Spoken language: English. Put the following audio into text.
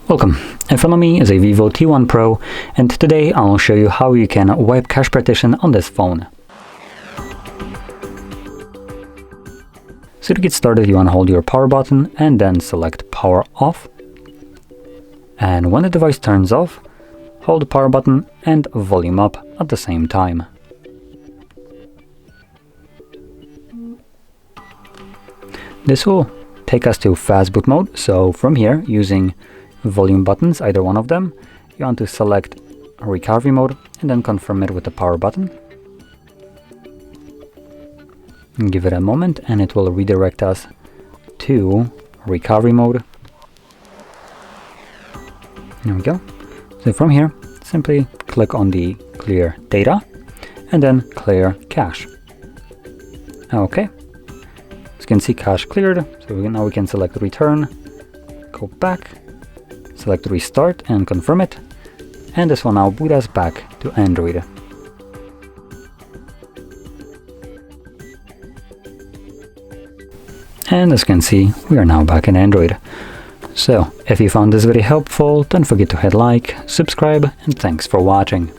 Welcome, in front of me is a VIVO T1 Pro, and today I'll show you how you can wipe cache partition on this phone. So to get started, you want to hold your power button and then select power off. And when the device turns off, hold the power button and volume up at the same time. This will take us to fast boot mode, so from here, using volume buttons, either one of them, you want to select recovery mode and then confirm it with the power button. And give it a moment and it will redirect us to recovery mode. There we go. So from here, simply click on the clear data and then clear cache. Okay. As you can see, cache cleared. So now we can select return, go back, select restart and confirm it. And this will now boot us back to Android. And as you can see, we are now back in Android. So, if you found this video helpful, don't forget to hit like, subscribe, and thanks for watching.